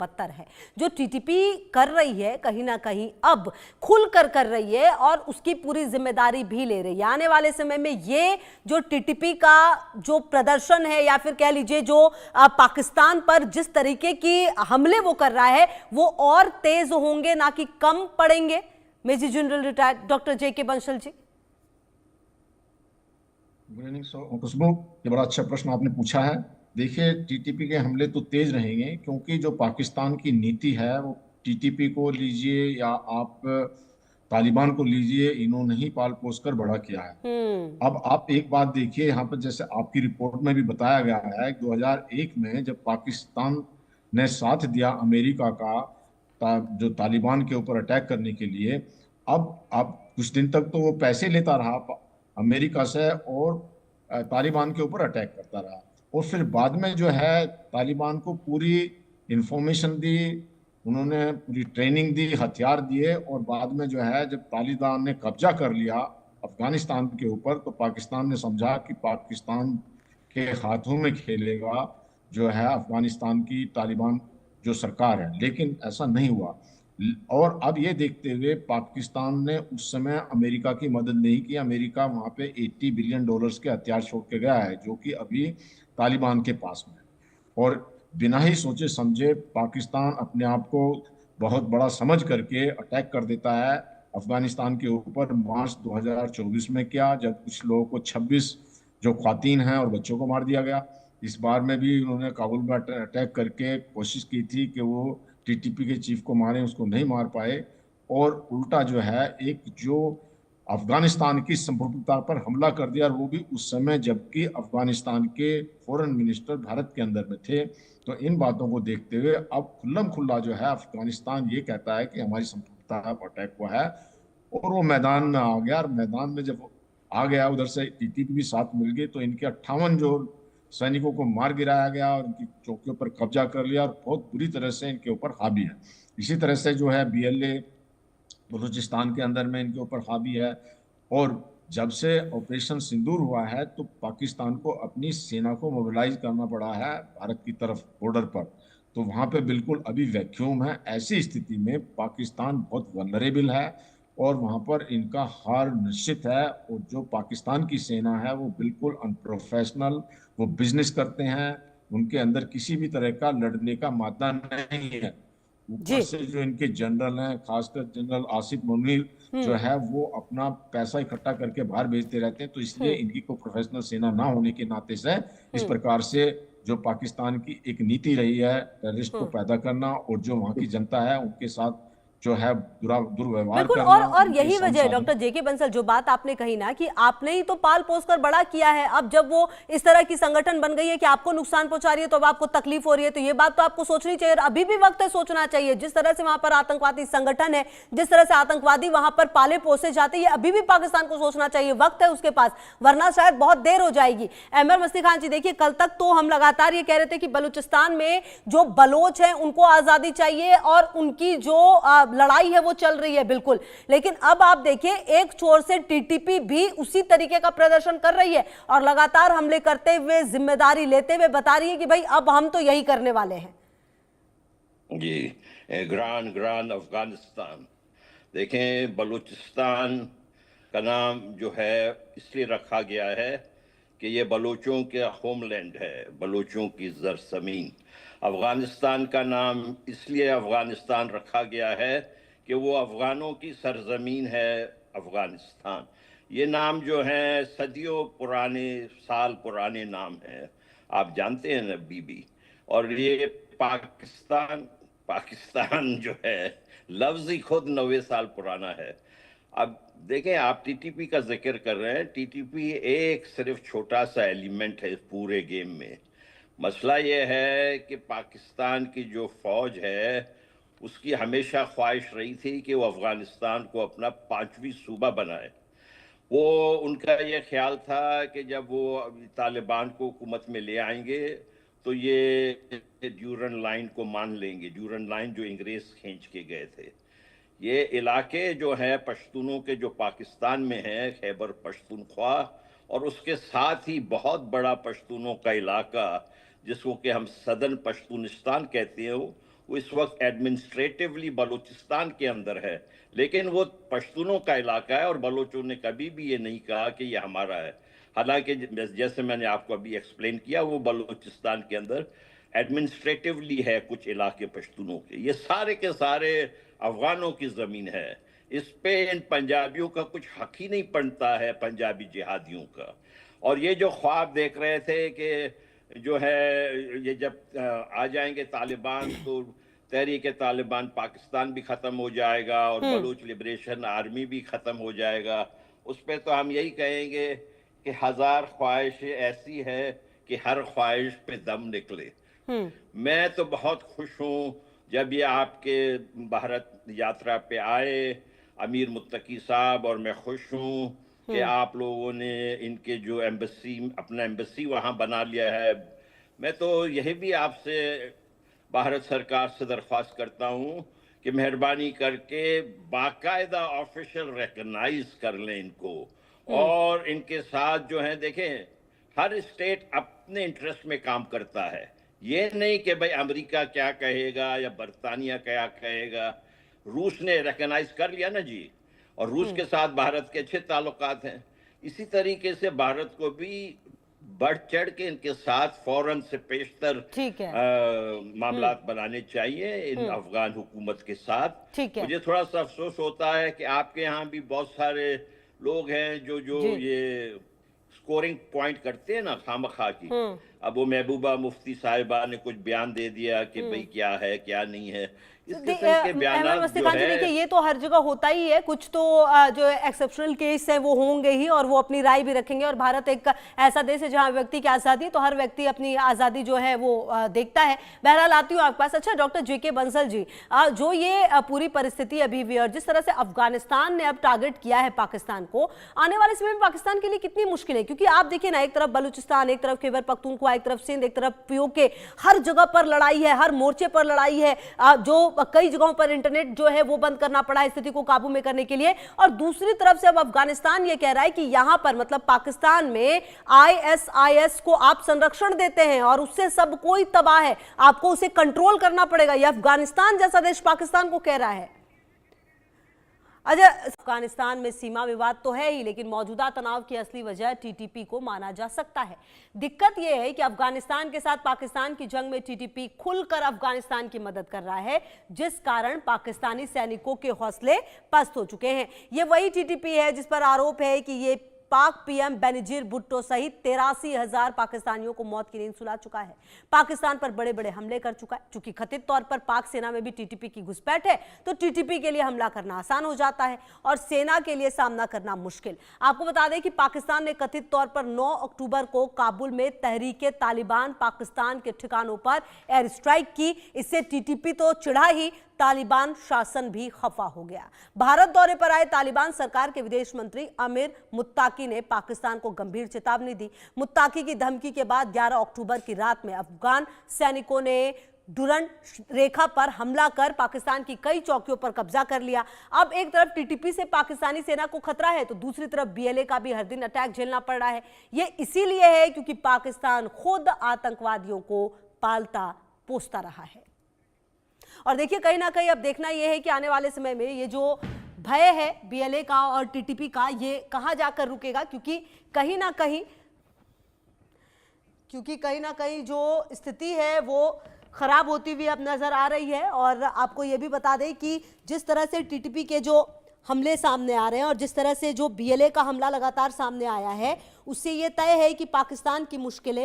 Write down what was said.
बदतर है। जो टीटीपी कर रही है कहीं ना कहीं अब खुलकर कर रही है और उसकी पूरी जिम्मेदारी भी ले रही है। आने वाले समय में ये जो टीटीपी का जो प्रदर्शन है या फिर कह लीजिए जो पाकिस्तान पर जिस तरीके की हमले वो कर रहा है वो और तेज होंगे ना कि कम पड़ेंगे। मेजर जनरल रिटायर्ड डॉक्टर जेके बंसल जी। गुड इवनिंग खुशबू, ये बड़ा अच्छा प्रश्न आपने पूछा है। देखिए, टीटीपी के हमले तो तेज रहेंगे क्योंकि जो पाकिस्तान की नीति है वो, टीटीपी को लीजिए या आप तालिबान को लीजिए, इन्होंने ही पाल पोस कर बड़ा किया है। अब आप एक बात देखिए, यहाँ पर जैसे आपकी रिपोर्ट में भी बताया गया है 2001 में जब पाकिस्तान ने साथ दिया अमेरिका का जो तालिबान के ऊपर अटैक करने के लिए, अब कुछ दिन तक तो वो पैसे लेता रहा अमेरिका से और तालिबान के ऊपर अटैक करता रहा। और फिर बाद में जो है तालिबान को पूरी इंफॉर्मेशन दी, उन्होंने पूरी ट्रेनिंग दी, हथियार दिए, और बाद में जो है जब तालिबान ने कब्जा कर लिया अफगानिस्तान के ऊपर तो पाकिस्तान ने समझा कि पाकिस्तान के हाथों में खेलेगा जो है अफगानिस्तान की तालिबान जो सरकार है, लेकिन ऐसा नहीं हुआ। और अब ये देखते हुए पाकिस्तान ने उस समय अमेरिका की मदद नहीं की। अमेरिका वहां पे $80 बिलियन के हथियार छोड़ के गया है जो कि अभी तालिबान के पास में। और बिना ही सोचे समझे पाकिस्तान अपने आप को बहुत बड़ा समझ करके अटैक कर देता है अफगानिस्तान के ऊपर। मार्च 2024 में क्या, जब कुछ लोगों को 26 जो ख्वातीन हैं और बच्चों को मार दिया गया। इस बार में भी उन्होंने काबुल में अटैक करके कोशिश की थी कि वो टीटीपी के चीफ को मारे, उसको नहीं मार पाए। और उल्टा जो है एक जो अफगानिस्तान की संप्रभुता पर हमला कर दिया, और वो भी उस समय जबकि अफगानिस्तान के फॉरेन मिनिस्टर भारत के अंदर में थे। तो इन बातों को देखते हुए अब खुल्लम खुल्ला जो है अफगानिस्तान ये कहता है कि हमारी संप्रभुता पर अटैक हुआ है, और वो मैदान में आ गया। और मैदान में जब आ गया, उधर से टीटीपी भी साथ मिल गई, तो इनके 58 जो सैनिकों को मार गिराया गया और उनकी चौकियों पर कब्जा कर लिया, और बहुत बुरी तरह से इनके ऊपर हावी है। इसी तरह से जो है बीएलए बलूचिस्तान के अंदर में इनके ऊपर हावी है। और जब से ऑपरेशन सिंदूर हुआ है तो पाकिस्तान को अपनी सेना को मोबिलाइज करना पड़ा है भारत की तरफ बॉर्डर पर। तो वहां पे बिल्कुल अभी वैक्यूम है। ऐसी स्थिति में पाकिस्तान बहुत वल्नरेबल है और वहां पर इनका हार निश्चित है। और जो पाकिस्तान की सेना है वो बिल्कुल अनप्रोफेशनल, वो बिजनेस करते हैं, उनके अंदर किसी भी तरह का लड़ने का मादा नहीं है। ऊपर से जो इनके जनरल हैं, खासकर जनरल आसिफ मुनीर जो है वो अपना पैसा इकट्ठा करके बाहर भेजते रहते हैं। तो इसलिए इनकी कोई प्रोफेशनल सेना ना होने के नाते से इस प्रकार से जो पाकिस्तान की एक नीति रही है टेररिस्ट को पैदा करना और जो वहां की जनता है उनके साथ जो है दुर्व्यवहार बिल्कुल। करना। और यही वजह है डॉक्टर जेके बंसल, जो बात आपने कही ना कि आपने ही तो पाल पोस कर बड़ा किया है, अब जब वो इस तरह की संगठन बन गई है कि आपको नुकसान पहुंचा रही है तो अब आपको तकलीफ हो रही है, तो ये बात तो आपको सोचनी चाहिए। अभी भी वक्त है, सोचना चाहिए। जिस तरह से वहां पर आतंकवादी संगठन है, जिस तरह से आतंकवादी वहां पर पाले पोसे जाते हैं, अभी भी पाकिस्तान को सोचना चाहिए। वक्त है उसके पास, वरना शायद बहुत देर हो जाएगी। अहमद मस्ती खान जी, देखिए कल तक तो हम लगातार ये कह रहे थे कि बलूचिस्तान में जो बलोच है उनको आजादी चाहिए और उनकी जो लड़ाई है वो चल रही है, बिल्कुल। लेकिन अब आप देखिए एक छोर से टीटीपी भी उसी तरीके का प्रदर्शन कर रही है और लगातार हमले करते हुए, जिम्मेदारी लेते हुए बता रही है कि भाई अब हम तो यही करने वाले हैं। जी, ग्रान अफगानिस्तान। देखें, बलूचिस्तान का नाम जो है इसलिए रखा गया है कि ये बलूचों के होमलैंड है, बलूचों की ज़मीन। अफगानिस्तान का नाम इसलिए अफगानिस्तान रखा गया है कि वो अफगानों की सरजमीन है अफगानिस्तान। ये नाम जो है सदियों पुराने, साल पुराने नाम है, आप जानते हैं ना बीबी। और ये पाकिस्तान जो है लफ्ज़ ही खुद 90 साल पुराना है। अब देखें, आप टीटीपी का जिक्र कर रहे हैं। टीटीपी एक सिर्फ छोटा सा एलिमेंट है इस पूरे गेम में। मसला ये है कि पाकिस्तान की जो फौज है उसकी हमेशा ख्वाहिश रही थी कि वो अफगानिस्तान को अपना 5वीं सूबा बनाए। वो उनका ये ख्याल था कि जब वो तालिबान को हुकूमत में ले आएंगे तो ये ड्यूरन लाइन को मान लेंगे, ड्यूरन लाइन जो अंग्रेज खींच के गए थे। ये इलाके जो हैं पश्तूनों के जो पाकिस्तान में हैं, खैबर पश्तूनख्वा, और उसके साथ ही बहुत बड़ा पश्तूनों का इलाका जिसको कि हम सदर्न पश्तूनिस्तान कहते हैं, वो इस वक्त एडमिनिस्ट्रेटिवली बलूचिस्तान के अंदर है, लेकिन वो पश्तूनों का इलाका है और बलोचों ने कभी भी ये नहीं कहा कि ये हमारा है। हालांकि जैसे मैंने आपको अभी एक्सप्लेन किया, वो बलूचिस्तान के अंदर एडमिनिस्ट्रेटिवली है कुछ इलाके पश्तूनों के। ये सारे के सारे अफगानों की ज़मीन है, इस पे इन पंजाबियों का कुछ हक ही नहीं बनता है, पंजाबी जिहादियों का। और ये जो ख्वाब देख रहे थे कि जो है ये जब आ जाएंगे तालिबान तो तहरीक तालिबान पाकिस्तान भी ख़त्म हो जाएगा और बलूच लिबरेशन आर्मी भी ख़त्म हो जाएगा, उस पर तो हम यही कहेंगे कि 1000 ख्वाहिशें ऐसी है कि हर ख्वाहिश पे दम निकले। मैं तो बहुत खुश हूँ जब ये आपके भारत यात्रा पे आए अमीर मुत्तकी साहब, और मैं खुश हूँ कि आप लोगों ने इनके जो एम्बेसी, अपना एम्बेसी वहाँ बना लिया है। मैं तो यही भी आपसे भारत सरकार से दरख्वास्त करता हूँ कि मेहरबानी करके बाकायदा ऑफिशियल रिकग्नाइज कर लें इनको, और इनके साथ जो है देखें, हर स्टेट अपने इंटरेस्ट में काम करता है। ये नहीं कि भाई अमेरिका क्या कहेगा या बरतानिया क्या कहेगा। रूस ने रिकग्नाइज कर लिया ना जी, और रूस के साथ भारत के अच्छे ताल्लुकात हैं। इसी तरीके से भारत को भी बढ़ चढ़ के इनके साथ फौरन से पेशतर मामलात बनाने चाहिए इन अफगान हुकूमत के साथ। मुझे थोड़ा सा अफसोस होता है कि आपके यहाँ भी बहुत सारे लोग हैं जो ये स्कोरिंग पॉइंट करते हैं ना खामखा की। अब वो महबूबा मुफ्ती साहिबा ने कुछ बयान दे दिया कि भाई क्या है क्या नहीं है, इस किस्म के बयान जो है ये तो हर जगह होता ही है। कुछ तो जो एक्सेप्शनल केस है वो होंगे ही, और वो अपनी राय भी रखेंगे। और भारत एक ऐसा देश है जहां व्यक्ति की आज़ादी है, तो हर व्यक्ति अपनी आज़ादी जो है वो देखता है। बहरहाल आती हूँ आपके पास। अच्छा डॉक्टर जेके बंसल जी, जो ये पूरी परिस्थिति अभी भी और जिस तरह से अफगानिस्तान ने अब टारगेट किया है पाकिस्तान को, आने वाले समय में पाकिस्तान के लिए कितनी मुश्किल है? क्योंकि आप देखिए ना, एक तरफ बलूचिस्तान, एक तरफ खैबर पख्तूनख्वा, एक तरफ सिंध, एक तरफ पीओके, हर जगह पर लड़ाई है, हर मोर्चे पर लड़ाई है। जो कई जगहों पर इंटरनेट जो है वो बंद करना पड़ा है स्थिति को काबू में करने के लिए। और दूसरी तरफ से अब अफगानिस्तान ये कह रहा है कि यहां पर मतलब पाकिस्तान में ISIS को आप संरक्षण देते हैं और उससे सब कोई तबाह है, आपको उसे कंट्रोल करना पड़ेगा। यह अफगानिस्तान जैसा देश पाकिस्तान को कह रहा है। अच्छा, अफगानिस्तान में सीमा विवाद तो है ही, लेकिन मौजूदा तनाव की असली वजह TTP को माना जा सकता है। दिक्कत यह है कि अफगानिस्तान के साथ पाकिस्तान की जंग में TTP खुलकर अफगानिस्तान की मदद कर रहा है, जिस कारण पाकिस्तानी सैनिकों के हौसले पस्त हो चुके हैं। ये वही TTP है जिस पर आरोप है कि ये पाक PM बेनजीर भुट्टो सहित 83,000 पाकिस्तानियों को मौत की नींद सुला चुका है। पाकिस्तान पर बड़े बड़े हमले कर चुका है। चूंकि कथित तौर पर पाक सेना में भी TTP की घुसपैठ है, तो TTP के लिए हमला करना आसान हो जाता है और सेना के लिए सामना करना मुश्किल। आपको बता दें कि पाकिस्तान ने कथित तौर पर 9 अक्टूबर को काबुल में तहरीके तालिबान पाकिस्तान के ठिकानों पर एयर स्ट्राइक की। इससे TTP तो चिढ़ा ही, तालिबान शासन भी खफा हो गया। भारत दौरे पर आए तालिबान सरकार के विदेश मंत्री आमिर मुत्ताकी ने पाकिस्तान को गंभीर चेतावनी दी। मुत्ताकी की धमकी के बाद 11 अक्टूबर की रात में अफगान सैनिकों ने डुरंड रेखा पर हमला कर पाकिस्तान की कई चौकियों पर कब्जा कर लिया। अब एक तरफ TTP से पाकिस्तानी सेना को खतरा है, तो दूसरी तरफ BLA का भी हर दिन अटैक झेलना पड़ रहा है। यह इसीलिए है क्योंकि पाकिस्तान खुद आतंकवादियों को पालता पोसता रहा है। और देखिए, कहीं ना कहीं अब देखना यह है कि आने वाले समय में ये जो भय है BLA का और TTP का, ये कहां जाकर रुकेगा। क्योंकि कहीं ना कहीं जो स्थिति है वो खराब होती हुई अब नजर आ रही है। और आपको ये भी बता दें कि जिस तरह से TTP के जो हमले सामने आ रहे हैं और जिस तरह से जो BLA का हमला लगातार सामने आया है, उससे ये तय है कि पाकिस्तान की मुश्किलें